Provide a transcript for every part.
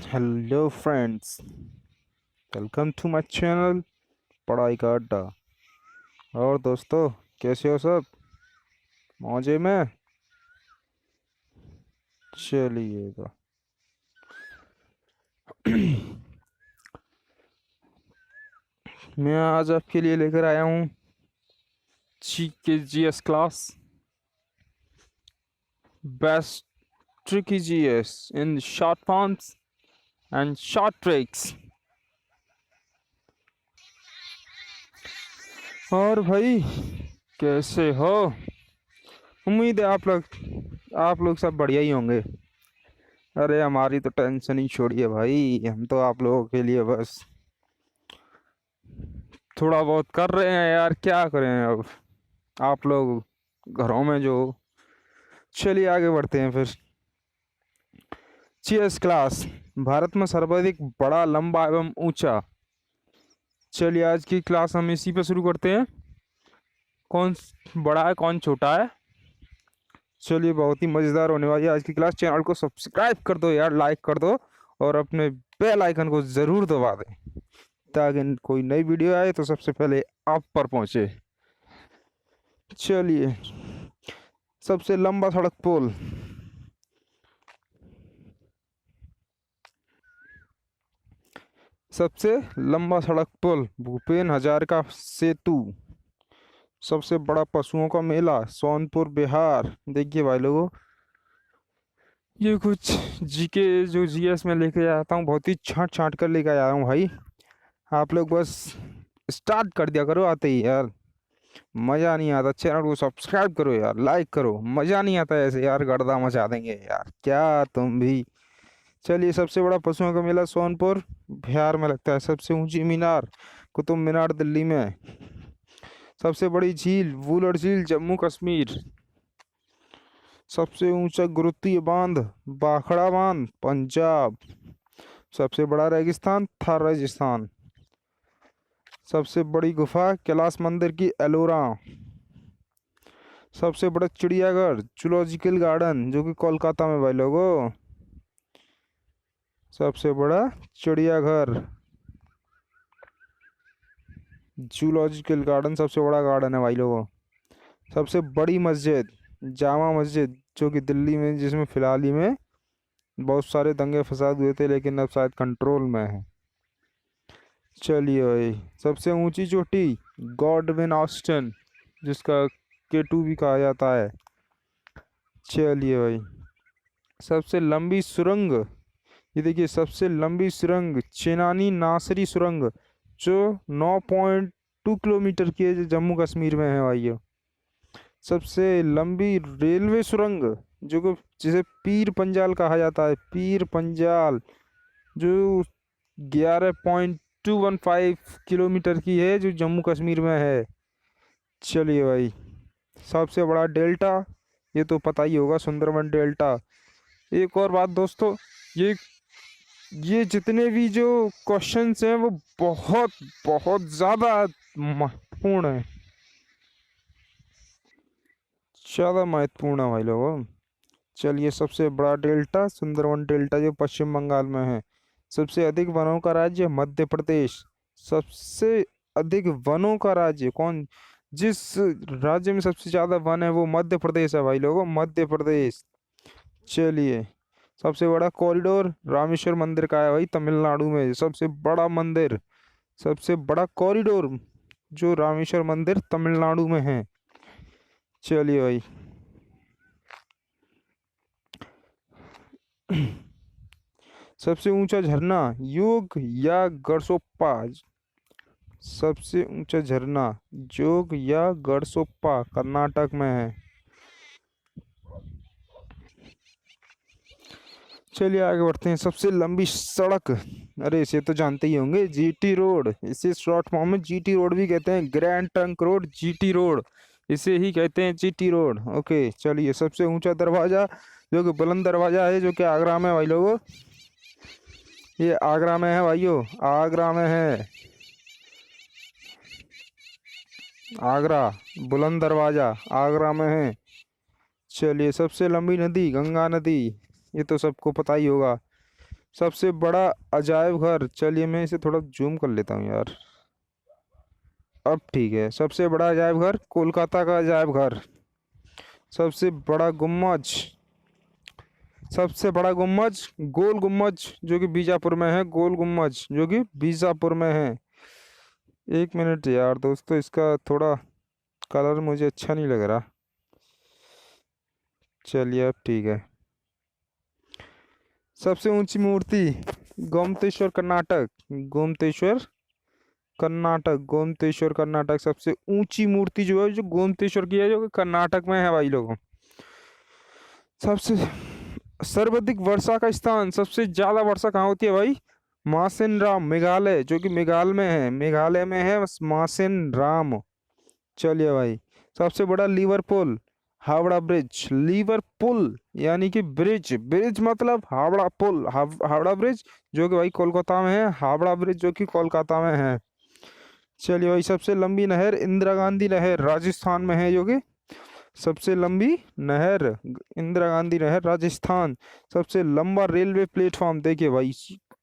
Hello friends, welcome to my channel पढ़ाई का अड्डा। और दोस्तों, कैसे हो सब? मौजे में? चलिएगा। मैं आज आपके लिए लेकर आया हूँ जी के GS class, best tricky GS in short forms and short tricks. और भाई, कैसे हो? उम्मीद है आप लोग सब बढ़िया ही होंगे। अरे हमारी तो टेंशन ही छोड़िए भाई, हम तो आप लोगों के लिए बस थोड़ा बहुत कर रहे हैं यार, क्या करें अब। आप लोग घरों में जो, चलिए आगे बढ़ते हैं फिर। चीयर्स क्लास, भारत में सर्वाधिक बड़ा, लंबा एवं ऊंचा। चलिए आज की क्लास हम इसी पे शुरू करते हैं। कौन बड़ा है कौन छोटा है? चलिए, बहुत ही मज़ेदार होने वाली है आज की क्लास। चैनल को सब्सक्राइब कर दो यार, लाइक कर दो और अपने बेल आइकन को ज़रूर दबा दें ताकि कोई नई वीडियो आए तो सबसे पहले आप पर पहुंचे। चलिए, सबसे लंबा सड़क पुल। सबसे लंबा सड़क पुल भूपेन हजारिका सेतु। सबसे बड़ा पशुओं का मेला सोनपुर बिहार। देखिए भाई लोगों, ये कुछ जीके जो जीएस में लेके आता हूँ, बहुत ही छांट छांट कर लेके आया हूँ भाई। आप लोग बस स्टार्ट कर दिया करो आते ही यार। मज़ा नहीं आता, चैनल को सब्सक्राइब करो यार, लाइक करो। मज़ा नहीं आता ऐसे यार, गर्दा मचा देंगे यार क्या तुम भी। चलिए, सबसे बड़ा पशुओं का मेला सोनपुर बिहार में लगता है। सबसे ऊंची मीनार कुतुब मीनार दिल्ली में। सबसे बड़ी झील वुलर झील जम्मू कश्मीर। सबसे ऊंचा गुरुत्वीय बांध बाखड़ा बांध पंजाब। सबसे बड़ा रेगिस्तान थार राजस्थान। सबसे बड़ी गुफा कैलाश मंदिर की एलोरा। सबसे बड़ा चिड़ियाघर जूलॉजिकल गार्डन जो कि कोलकाता में भाई लोगों। सबसे बड़ा चिड़ियाघर जूलॉजिकल गार्डन सबसे बड़ा गार्डन है भाई लोगों। सबसे बड़ी मस्जिद जामा मस्जिद जो कि दिल्ली में, जिसमें फिलहाल ही में बहुत सारे दंगे फसाद हुए थे लेकिन अब शायद कंट्रोल में है। चलिए भाई, सबसे ऊंची चोटी गॉडविन ऑस्टन, जिसका K2 भी कहा जाता है। चलिए भाई, सबसे लंबी सुरंग, ये देखिए, सबसे लंबी सुरंग चेनानी नासरी सुरंग जो 9.2 किलोमीटर की है, जो जम्मू कश्मीर में है भाइयों। सबसे लंबी रेलवे सुरंग जो कि जिसे पीर पंजाल कहा जाता है, पीर पंजाल, जो 11.215 किलोमीटर की है, जो जम्मू कश्मीर में है। चलिए भाई, सबसे बड़ा डेल्टा, ये तो पता ही होगा, सुंदरबन डेल्टा। एक और बात दोस्तों, ये ये जितने भी जो क्वेश्चंस हैं वो बहुत बहुत ज़्यादा महत्वपूर्ण है, ज़्यादा महत्वपूर्ण है भाई लोगों। चलिए, सबसे बड़ा डेल्टा सुंदरबन डेल्टा जो पश्चिम बंगाल में है। सबसे अधिक वनों का राज्य मध्य प्रदेश। सबसे अधिक वनों का राज्य कौन, जिस राज्य में सबसे ज़्यादा वन है वो मध्य प्रदेश है भाई लोगों, मध्य प्रदेश। चलिए, सबसे बड़ा कॉरिडोर रामेश्वर मंदिर का है भाई, तमिलनाडु में सबसे बड़ा मंदिर। सबसे बड़ा कॉरिडोर जो रामेश्वर मंदिर तमिलनाडु में है। चलिए भाई, सबसे ऊंचा झरना योग या गरसोप्पा। सबसे ऊंचा झरना जोग या गरसोप्पा कर्नाटक में है। चलिए आगे बढ़ते हैं। सबसे लंबी सड़क, अरे इसे तो जानते ही होंगे, जीटी रोड। इसे शॉर्ट फॉर्म में जीटी रोड भी कहते हैं, grand trunk road, GT road, इसे ही कहते हैं जीटी रोड। ओके, चलिए, सबसे ऊंचा दरवाजा जो कि बुलंद दरवाजा है, जो कि आगरा में भाई लोगों, ये आगरा में है भाइयों, आगरा में है, आगरा, बुलंद दरवाजा आगरा में है। चलिए, सबसे लंबी नदी गंगा नदी, ये तो सबको पता ही होगा। सबसे बड़ा अजायब घर, चलिए मैं इसे थोड़ा जूम कर लेता हूँ यार। अब ठीक है। सबसे बड़ा अजायब घर, कोलकाता का अजायब घर। सबसे बड़ा गुम्बज, सबसे बड़ा गुम्बज, गोल गुम्बज जो कि बीजापुर में है, गोल गुम्बज जो कि बीजापुर में है। एक मिनट यार दोस्तों, इसका थोड़ा कलर मुझे अच्छा नहीं लग रहा। चलिए अब ठीक है। सबसे ऊंची मूर्ति, गोमतेश्वर कर्नाटक, गोमतेश्वर कर्नाटक, गोमतेश्वर कर्नाटक। सबसे ऊंची मूर्ति जो है, जो गोमतेश्वर की है, जो कि कर्नाटक में है भाई लोगों। सबसे सर्वाधिक वर्षा का स्थान, सबसे ज्यादा वर्षा कहाँ होती है भाई? मासिन राम, मेघालय, जो कि मेघालय में है, मेघालय में है मासिन राम। चलिए भाई। सबसे बड़ा लिवरपूल, हावड़ा ब्रिज, लिवरपूल यानी कि ब्रिज, ब्रिज मतलब हावड़ा पुल, हावड़ा ब्रिज जो कि भाई कोलकाता में है, हावड़ा ब्रिज जो कि कोलकाता में है। चलिए भाई। सबसे लंबी नहर, इंदिरा गांधी नहर, राजस्थान में है, जो कि सबसे लंबी नहर इंदिरा गांधी नहर, राजस्थान। सबसे लंबा रेलवे प्लेटफॉर्म, देखिए भाई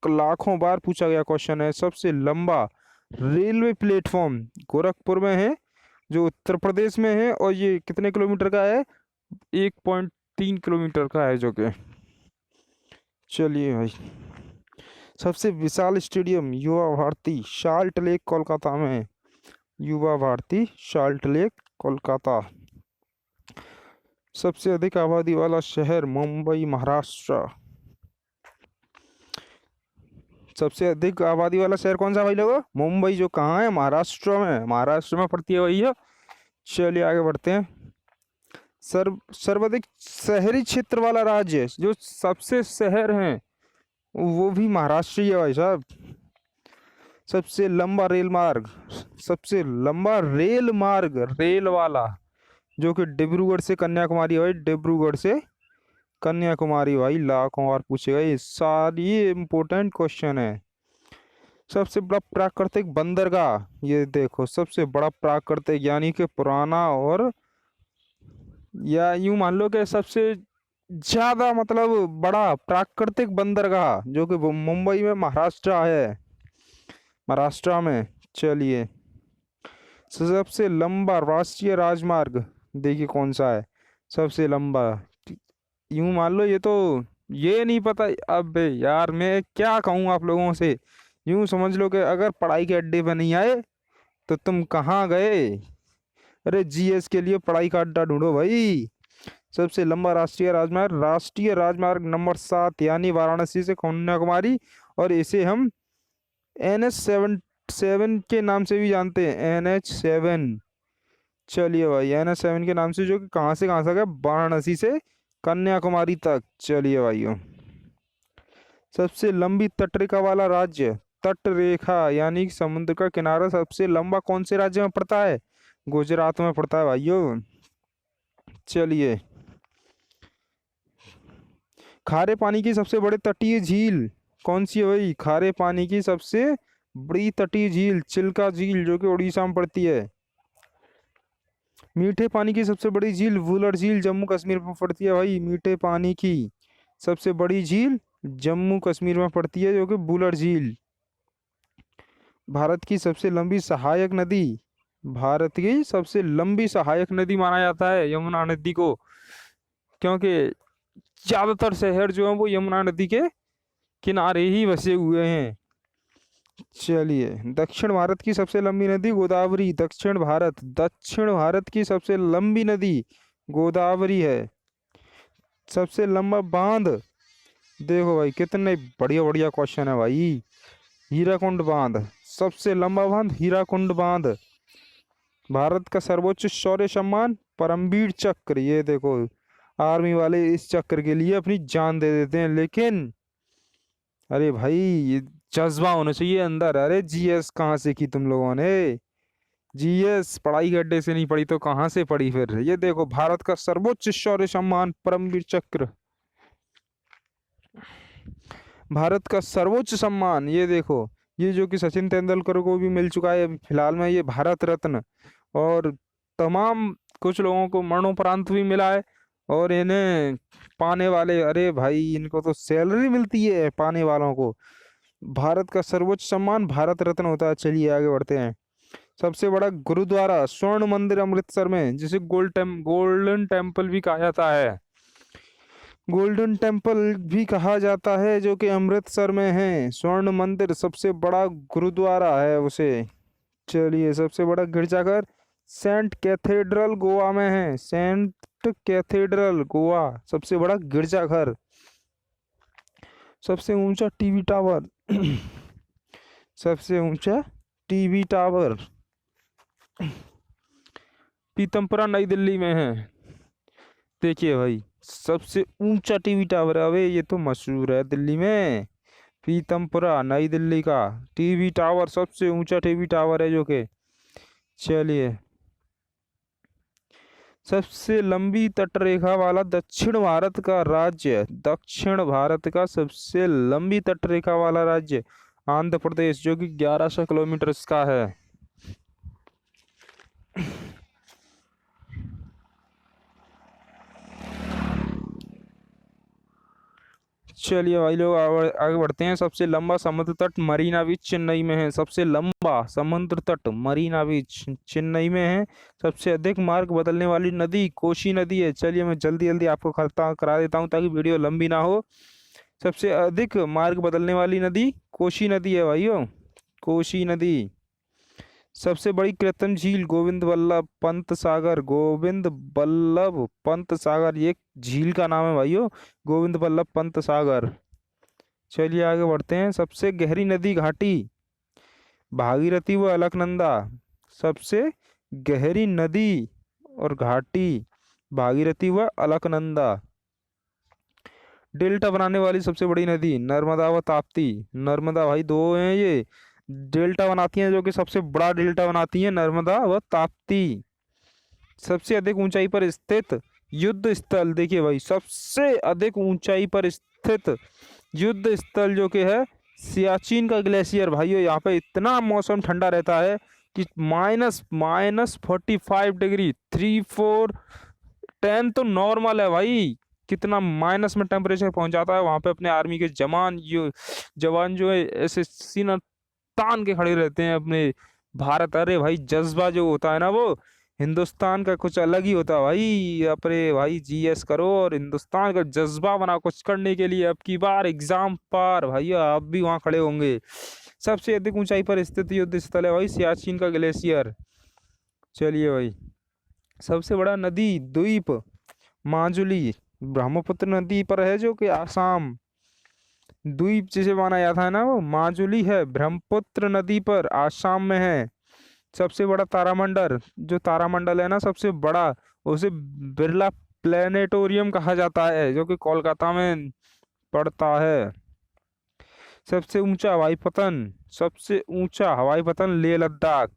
लाखों बार पूछा गया क्वेश्चन है। सबसे लंबा रेलवे प्लेटफॉर्म गोरखपुर में है, जो उत्तर प्रदेश में है, और ये कितने किलोमीटर का है? 1.3 किलोमीटर का है जो कि। चलिए भाई। सबसे विशाल स्टेडियम, युवा भारती, साल्ट लेक कोलकाता में है, युवा भारती साल्ट लेक कोलकाता। सबसे अधिक आबादी वाला शहर, मुंबई महाराष्ट्र। सबसे अधिक आबादी वाला शहर कौन सा भाई लोगों? मुंबई, जो कहाँ है? महाराष्ट्र में, महाराष्ट्र में पड़ती है भैया। चलिए आगे बढ़ते हैं। सर्वाधिक शहरी क्षेत्र वाला राज्य, जो सबसे शहर हैं वो भी महाराष्ट्र ही है भाई साहब। सबसे लंबा रेल मार्ग, सबसे लंबा रेल मार्ग, रेल वाला, जो कि डिब्रूगढ़ से कन्याकुमारी है भाई, डिब्रूगढ़ से कन्याकुमारी। भाई लाखों बार पूछेगा, ये सारी इम्पोर्टेंट क्वेश्चन है। सबसे बड़ा प्राकृतिक बंदरगाह, ये देखो सबसे बड़ा प्राकृतिक यानी कि पुराना, और या यूं मान लो कि सबसे ज्यादा मतलब बड़ा प्राकृतिक बंदरगाह, जो कि वो मुंबई में महाराष्ट्र है, महाराष्ट्र में। चलिए। सबसे लंबा राष्ट्रीय राजमार्ग, देखिए कौन सा है सबसे लंबा। यूं मान लो, ये तो ये नहीं पता। अब यार मैं क्या कहूँ आप लोगों से, यूं समझ लो कि अगर पढ़ाई के अड्डे पे नहीं आए तो तुम कहाँ गए? अरे जीएस के लिए पढ़ाई का अड्डा ढूंढो भाई। सबसे लंबा राष्ट्रीय राजमार्ग नंबर 7 यानी वाराणसी से कन्याकुमारी, और इसे हम NH7 के नाम से भी जानते हैं, NH7। चलिए भाई, NH7 के नाम से, जो कि कहाँ से कहाँ तक है? वाराणसी से कन्याकुमारी तक। चलिए भाइयों। सबसे लंबी तटरेखा वाला राज्य, तटरेखा यानी कि समुद्र का किनारा सबसे लंबा कौन से राज्य में पड़ता है? गुजरात में पड़ता है भाइयों। चलिए। खारे पानी की सबसे बड़ी तटीय झील कौन सी है भाई? खारे पानी की सबसे बड़ी तटीय झील, चिल्का झील, जो कि उड़ीसा में पड़ती है। मीठे पानी की सबसे बड़ी झील, वुलर झील, जम्मू कश्मीर में पड़ती है भाई। मीठे पानी की सबसे बड़ी झील जम्मू कश्मीर में पड़ती है, जो कि वुलर झील। भारत की सबसे लंबी सहायक नदी, भारत की सबसे लंबी सहायक नदी माना जाता है यमुना नदी को, क्योंकि ज्यादातर शहर जो है वो यमुना नदी के किनारे ही बसे हुए हैं। चलिए। दक्षिण भारत की सबसे लंबी नदी गोदावरी, दक्षिण भारत की सबसे लंबी नदी गोदावरी है। सबसे लंबा बांध, देखो भाई कितने बढ़िया बढ़िया क्वेश्चन है भाई। हीराकुंड बांध, सबसे लंबा बांध हीराकुंड बांध। भारत का सर्वोच्च शौर्य सम्मान परमवीर चक्र, ये देखो आर्मी वाले इस चक्र के लिए अपनी जान दे देते हैं, लेकिन अरे भाई ये जज्बा होना चाहिए अंदर। अरे जीएस कहाँ से की तुम लोगों ने? जीएस पढ़ाई के अड्डे से नहीं पढ़ी तो कहाँ से पढ़ी फिर? ये देखो भारत का सर्वोच्च शौर्य सम्मान परमवीर चक्र, भारत का सर्वोच्च सम्मान, ये देखो। ये जो कि सचिन तेंदुलकर को भी मिल चुका है अभी फिलहाल में, ये भारत रत्न। और तमाम कुछ लोगों को मरणोपरांत भी मिला है, और इन्हें पाने वाले, अरे भाई इनको तो सैलरी मिलती है पाने वालों को। भारत का सर्वोच्च सम्मान भारत रत्न होता है। चलिए आगे बढ़ते हैं। सबसे बड़ा गुरुद्वारा स्वर्ण मंदिर अमृतसर में, जिसे गोल्डन टेम्पल भी कहा जाता है। गोल्डन टेम्पल भी कहा जाता है, जो कि अमृतसर में है। स्वर्ण मंदिर सबसे बड़ा गुरुद्वारा है उसे। चलिए, सबसे बड़ा गिरजाघर सेंट कैथेड्रल गोवा में है। सेंट कैथेड्रल गोवा सबसे बड़ा गिरजाघर। सबसे ऊंचा टीवी टावर सबसे ऊंचा टीवी टावर पीतमपुरा नई दिल्ली में है। देखिए भाई, सबसे ऊंचा टीवी टावर है, अबे ये तो मशहूर है दिल्ली में। पीतमपुरा नई दिल्ली का टीवी टावर सबसे ऊंचा टीवी टावर है जो कि। चलिए, सबसे लंबी तटरेखा वाला दक्षिण भारत का सबसे लंबी तटरेखा वाला राज्य आंध्र प्रदेश, जो कि 1100 किलोमीटर इसका है। चलिए भाई लोग, आगे बढ़ते हैं। सबसे लंबा समुद्र तट मरीना बीच चेन्नई में है। सबसे लंबा समुद्र तट मरीना बीच चेन्नई में है। सबसे अधिक मार्ग बदलने वाली नदी कोसी नदी है। चलिए, मैं जल्दी जल्दी आपको करा देता हूँ ताकि वीडियो लंबी ना हो। सबसे अधिक मार्ग बदलने वाली नदी कोसी नदी है भाइयों, कोसी नदी। सबसे बड़ी कृत्रिम झील गोविंद बल्लभ पंत सागर, ये झील का नाम है भाइयों, गोविंद बल्लभ पंत सागर। चलिए आगे बढ़ते हैं। सबसे गहरी नदी घाटी भागीरथी व अलकनंदा। सबसे गहरी नदी और घाटी भागीरथी व अलकनंदा। डेल्टा बनाने वाली सबसे बड़ी नदी नर्मदा व ताप्ती। नर्मदा भाई दो हैं ये, डेल्टा बनाती हैं, जो कि सबसे बड़ा डेल्टा बनाती हैं नर्मदा व ताप्ती। सबसे अधिक ऊंचाई पर स्थित युद्ध स्थल, देखिए भाई, सबसे अधिक ऊंचाई पर स्थित युद्ध स्थल जो कि है सियाचिन का ग्लेशियर। भाइयों, यहाँ पे इतना मौसम ठंडा रहता है कि माइनस 45 डिग्री, 3 4 10 तो नॉर्मल है भाई। कितना माइनस में टेम्परेचर पहुंच जाता है वहां पे। अपने आर्मी के जवान जो है ऐसे सीना तान के खड़े रहते हैं अपने भारत। अरे भाई, जज्बा जो होता है ना, वो हिंदुस्तान का कुछ अलग ही होता है भाई। अपने भाई जीएस करो और हिंदुस्तान का जज्बा बना कुछ करने के लिए। अब की बार एग्जाम पार भैया, आप भी वहां खड़े होंगे। सबसे अधिक ऊंचाई पर स्थित युद्ध स्थल है भाई सियाचिन का ग्लेशियर। चलिए भाई, सबसे बड़ा नदी द्वीप माजुली ब्रह्मपुत्र नदी पर है, जो कि आसाम द्वीप जिसे माना जाता है ना, वो माजुली है, ब्रह्मपुत्र नदी पर आसाम में है। सबसे बड़ा तारामंडल, जो तारामंडल है ना सबसे बड़ा, उसे बिरला प्लेनेटोरियम कहा जाता है, जो कि कोलकाता में पड़ता है। सबसे ऊंचा हवाई पतन लेह लद्दाख।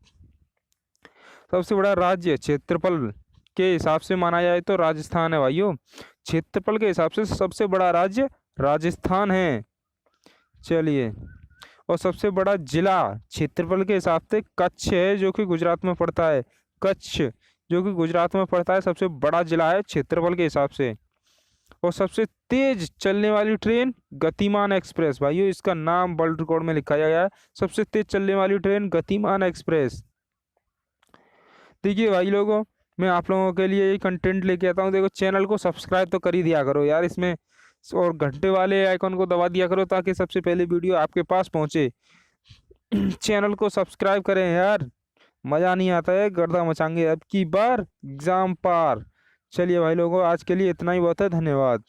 सबसे बड़ा राज्य क्षेत्रफल के हिसाब से माना जाए तो राजस्थान है भाइयों। क्षेत्रफल के हिसाब से सबसे बड़ा राज्य राजस्थान है। चलिए, और सबसे बड़ा जिला क्षेत्रफल के हिसाब से कच्छ है, जो कि गुजरात में पड़ता है। कच्छ जो कि गुजरात में पड़ता है, सबसे बड़ा जिला है क्षेत्रफल के हिसाब से। और सबसे तेज चलने वाली ट्रेन गतिमान एक्सप्रेस, भाइयों इसका नाम वर्ल्ड रिकॉर्ड में लिखा गया है। सबसे तेज चलने वाली ट्रेन गतिमान एक्सप्रेस। देखिए भाई लोगों, मैं आप लोगों के लिए ये कंटेंट लेके आता हूँ। देखो, चैनल को सब्सक्राइब तो कर ही दिया करो यार इसमें, और घंटे वाले आइकन को दबा दिया करो ताकि सबसे पहले वीडियो आपके पास पहुंचे। चैनल को सब्सक्राइब करें यार, मज़ा नहीं आता है, गर्दा मचाएंगे अब की बार एग्जाम पार। चलिए भाई लोगों, आज के लिए इतना ही बहुत है, धन्यवाद।